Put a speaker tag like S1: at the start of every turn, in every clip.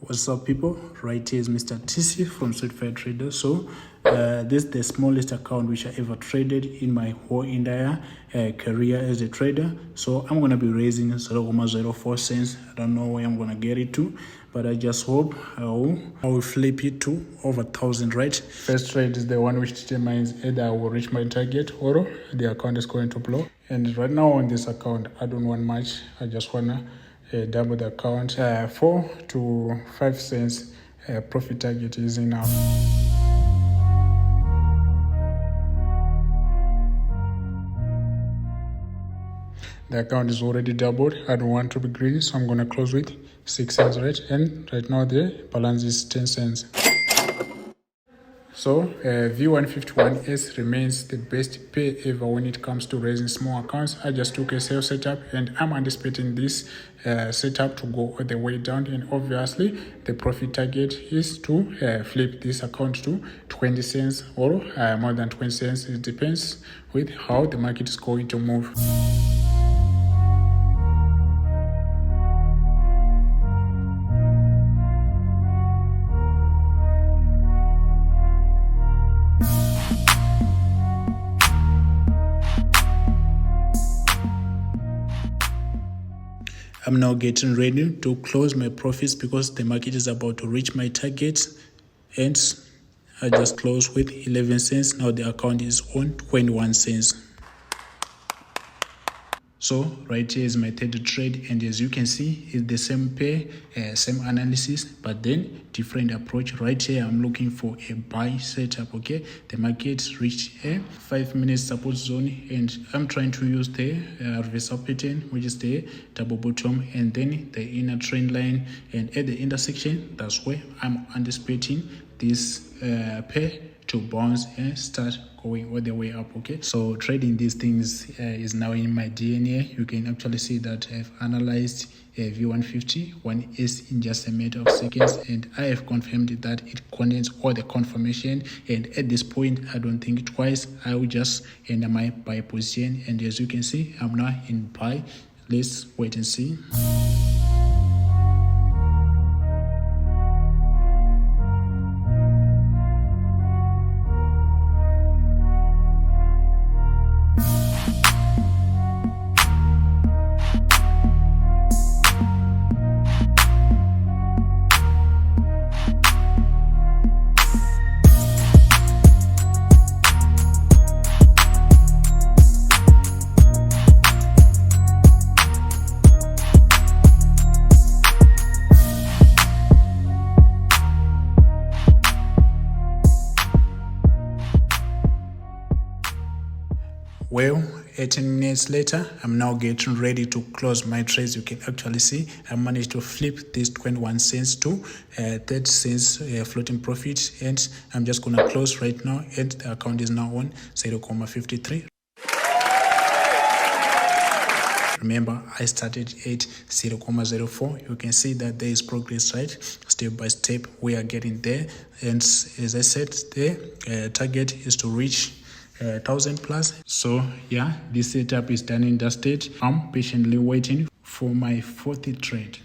S1: What's up, people? Right here is Mr. TCee from Certified Trader. So this is the smallest account which I ever traded in my whole entire career as a trader. So I'm going to be raising 0.04 cents. I don't know where I'm going to get it to, but I just hope I will flip it to over 1,000, right? First trade is the one which determines either I will reach my target or the account is going to blow. And right now on this account, I don't want much. I just want to double the account. 4 to 5 cents profit target is enough. The account is already doubled. I don't want to be greedy, so I'm going to close with 6 cents, right? And right now the balance is 10 cents. So V151S remains the best pay ever when it comes to raising small accounts. I just took a sales setup and I'm anticipating this setup to go all the way down, and obviously the profit target is to flip this account to 20 cents or more than 20 cents. It depends with how the market is going to move. I'm now getting ready to close my profits because the market is about to reach my target, and I just closed with 11 cents. Now the account is on 21 cents. So right here is my third trade, and as you can see, it's the same pair, same analysis, but then different approach. Right here I'm looking for a buy setup. Okay, the market reached a 5-minute support zone, and I'm trying to use the reversal pattern, which is the double bottom and then the inner trend line, and at the intersection, that's where I'm anticipating this pair to bounce and start going all the way up. Okay, so trading these things is now in my DNA. You can actually see that I've analyzed V151S in just a matter of seconds, and I have confirmed that it contains all the confirmation, and at this point I don't think twice. I will just enter my buy position, and as you can see, I'm now in buy. Let's wait and see. Well, 18 minutes later, I'm now getting ready to close my trades. You can actually see I managed to flip this 21 cents to 30 cents floating profit, and I'm just going to close right now, and the account is now on 0.53. Remember, I started at 0.04. You can see that there is progress, right? Step by step, we are getting there. And as I said, the target is to reach 1,000 plus. So yeah, this setup is done and dusted. I'm patiently waiting for my fourth trade.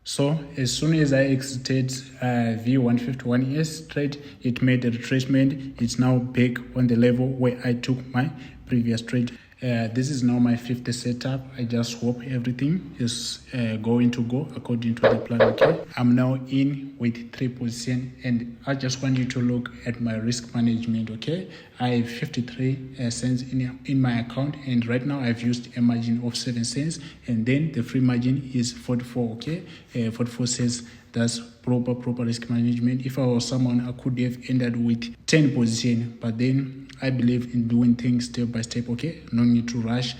S1: So as soon as I exited V151S trade, it made a retracement. It's now back on the level where I took my previous trade. This is now my fifth setup. I just hope everything is going to go according to the plan. Okay, I'm now in with 3 positions, and I just want you to look at my risk management. Okay, I have 53 cents in my account, and right now I've used a margin of 7 cents, and then the free margin is 44. Okay, 44 cents. That's proper risk management. If I was someone, I could have ended with 10 positions, but then I believe in doing things step by step. Okay, no need to rush.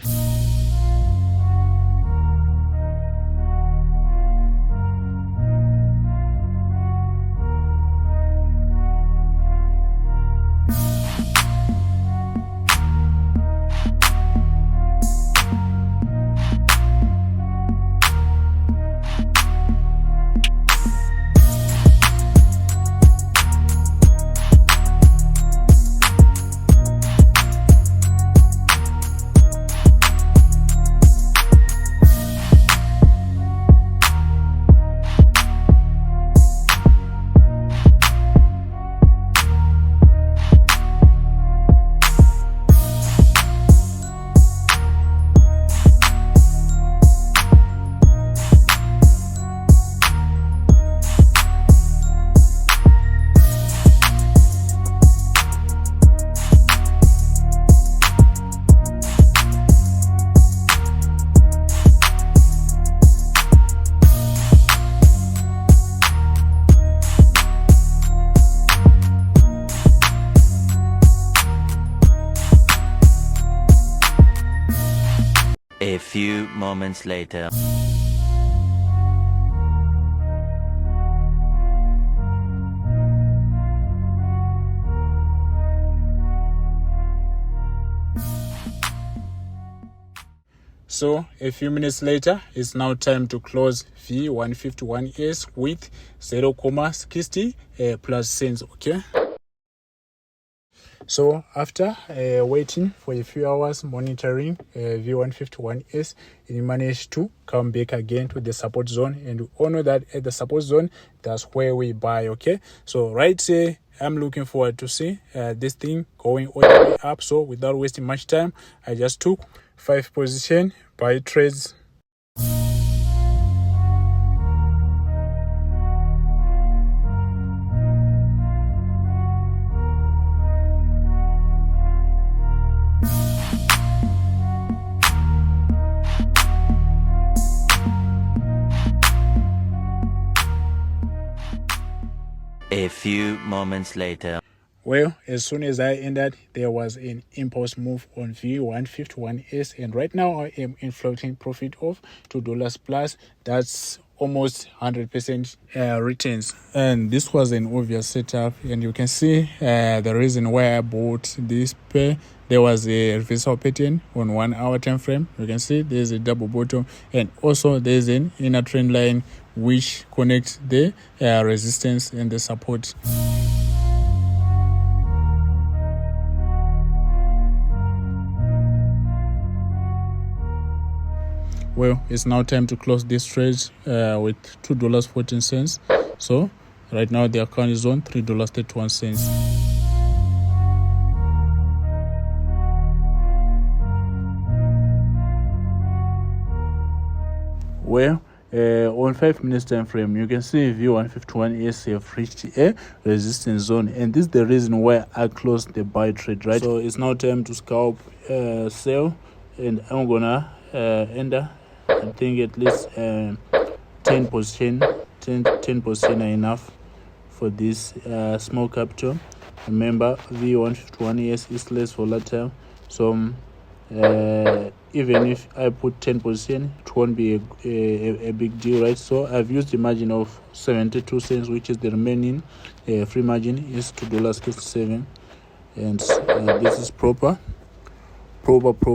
S2: A few moments later.
S1: So a few minutes later, it's now time to close V151S with 0.60 plus cents, okay? So after waiting for a few hours monitoring V151S, it managed to come back again to the support zone, and we all know that at the support zone, that's where we buy, okay? So right here, I'm looking forward to see this thing going all the way up. So without wasting much time, I just took 5 position buy trades.
S2: A few moments later.
S1: Well, as soon as I ended, there was an impulse move on V151S, and right now I am in floating profit of $2 plus. That's almost 100% returns, and this was an obvious setup, and you can see the reason why I bought this pair. There was a reversal pattern on 1 hour time frame. You can see there's a double bottom, and also there's an inner trend line which connects the resistance and the support. Well, it's now time to close this trade with $2.14. So right now the account is on $3.31. Well, on 5 minutes time frame, you can see V151S have reached a resistance zone, and this is the reason why I closed the buy trade, right? So it's now time to scalp sell, and I'm gonna enter. I think at least 10% are enough for this small capital. Remember, V151S is less volatile, so even if I put 10%, it won't be a big deal, right? So I've used the margin of 72 cents, which is the remaining free margin is $2.67, and this is proper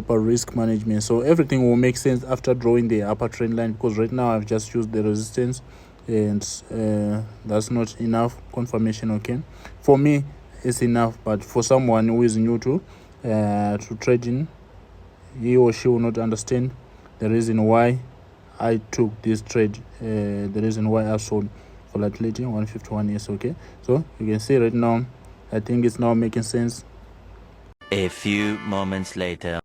S1: risk management. So everything will make sense after drawing the upper trend line, because right now I've just used the resistance, and that's not enough confirmation, okay? For me, it's enough, but for someone who is new to trading, he or she will not understand the reason why I took this trade, the reason why I sold volatility 151S, okay? So you can see right now, I think it's now making sense.
S2: A few moments later.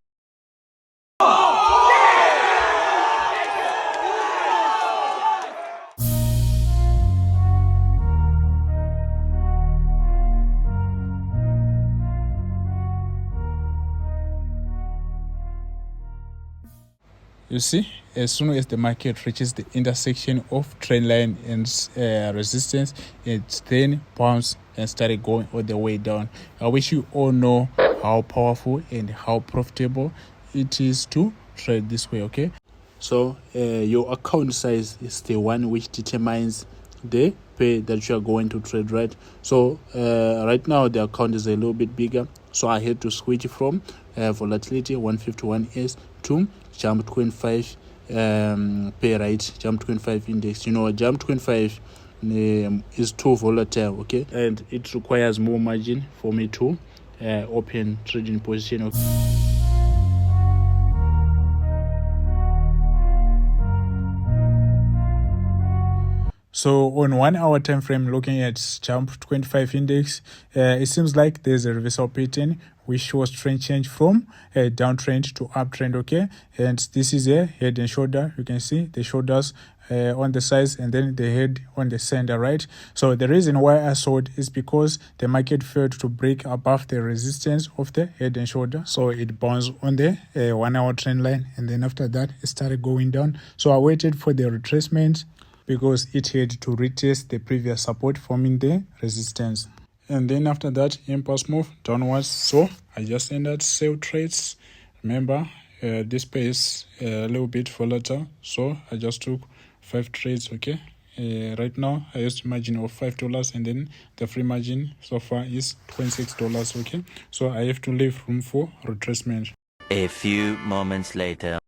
S1: You see, as soon as the market reaches the intersection of trend line and resistance, it then bounced and started going all the way down. I wish you all know how powerful and how profitable it is to trade this way, okay? So your account size is the one which determines the pay that you are going to trade, right? So right now the account is a little bit bigger, so I had to switch from volatility 151S to jump 25 pay, right? Jump 25 index. You know, jump 25 is too volatile, okay? And it requires more margin for me to open trading position, okay? So on 1 hour time frame, looking at jump 25 index, it seems like there's a reversal pattern which shows trend change from a downtrend to uptrend, okay? And this is a head and shoulder. You can see the shoulders on the sides and then the head on the center, right? So the reason why I sold is because the market failed to break above the resistance of the head and shoulder. So it bounced on the 1 hour trend line, and then after that it started going down. So I waited for the retracement because it had to retest the previous support, forming the resistance. And then after that, impulse move downwards. So I just ended sell trades. Remember, this pays a little bit volatile, so I just took 5 trades. Okay, right now I used margin of $5, and then the free margin so far is $26. Okay, so I have to leave room for retracement.
S2: A few moments later.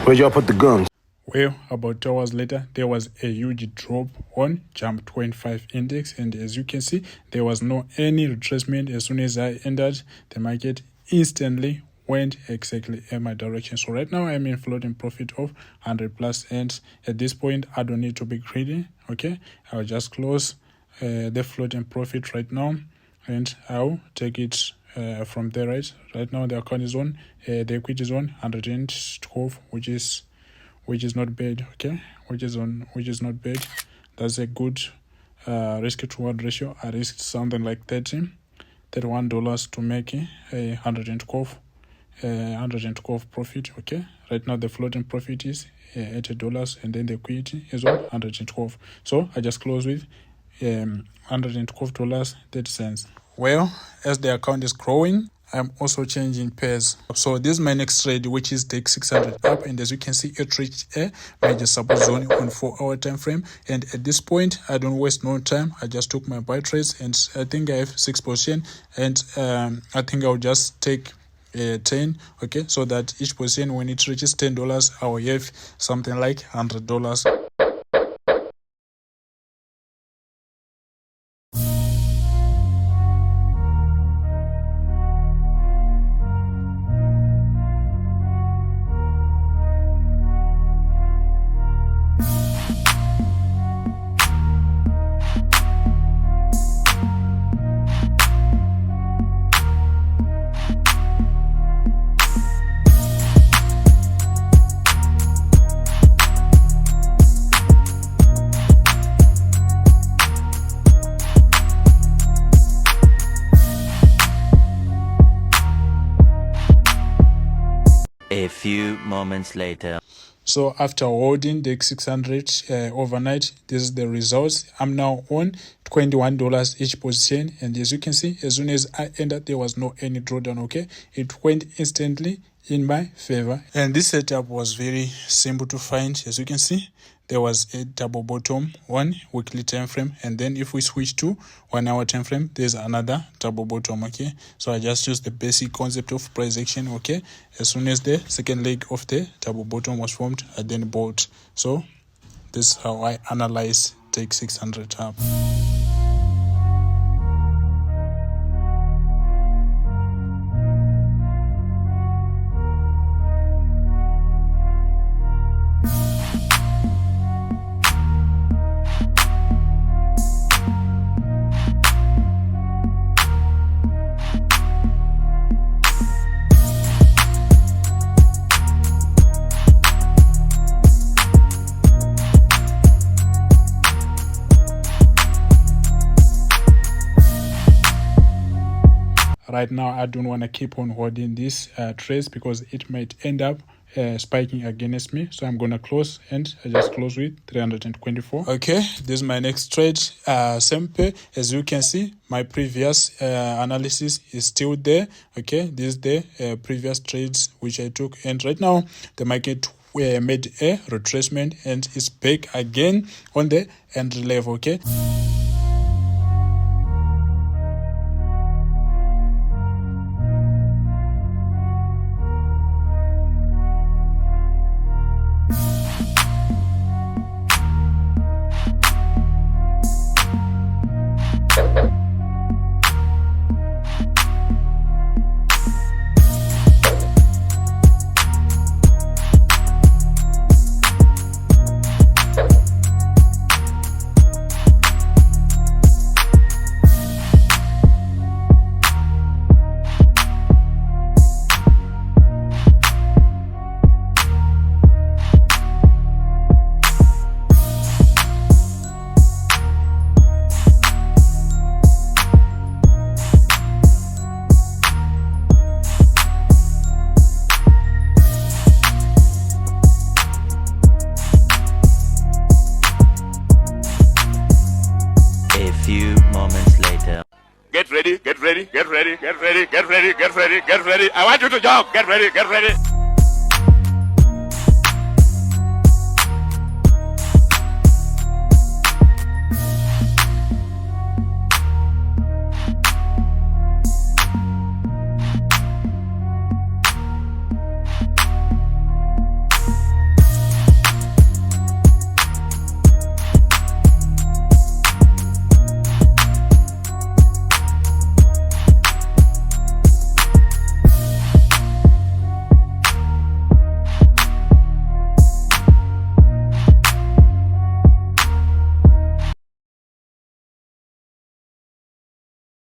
S3: Where'd y'all put the guns?
S1: Well, about 2 hours later, there was a huge drop on Jump 25 index, and as you can see, there was no any retracement. As soon as I entered, the market instantly went exactly in my direction. So right now I'm in floating profit of 100 plus, and at this point I don't need to be greedy. Okay, I'll just close the floating profit right now, and I'll take it from there. Right now the account is on the equity is on 112, which is not bad. Okay, which is not bad. That's a good risk to reward ratio. I risked something like $31 to make a 112 profit. Okay, right now the floating profit is $80, and then the equity is on 112. So I just close with $112.30. Well, as the account is growing, I'm also changing pairs. So this is my next trade, which is take 600 up, and as you can see, it reached a major support zone on 4-hour time frame. And at this point, I don't waste no time. I just took my buy trades, and I think I have 6 position, and I think I'll just take 10. Okay, so that each position, when it reaches $10, I will have something like $100.
S2: A few moments later.
S1: So after holding the 600 overnight, this is the results. I'm now on $21 each position, and as you can see, as soon as I entered, there was no any drawdown. Okay, it went instantly in my favor, and this setup was very simple to find. As you can see, there was a double bottom on weekly time frame, and then if we switch to 1 hour time frame, there's another double bottom. Okay, so I just used the basic concept of price action. Okay, as soon as the second leg of the double bottom was formed, I then bought. So this is how I analyze take 600 up. Right now, I don't want to keep on holding this trades because it might end up spiking against me. So I'm going to close, and I just close with 324. Okay, this is my next trade. Same pair. As you can see, my previous analysis is still there. Okay, this is the previous trades which I took. And right now, the market made a retracement and is back again on the entry level. Okay.
S2: A few moments later.
S3: Get ready, get ready, get ready, get ready, get ready, get ready, get ready. I want you to jump. Get ready, get ready.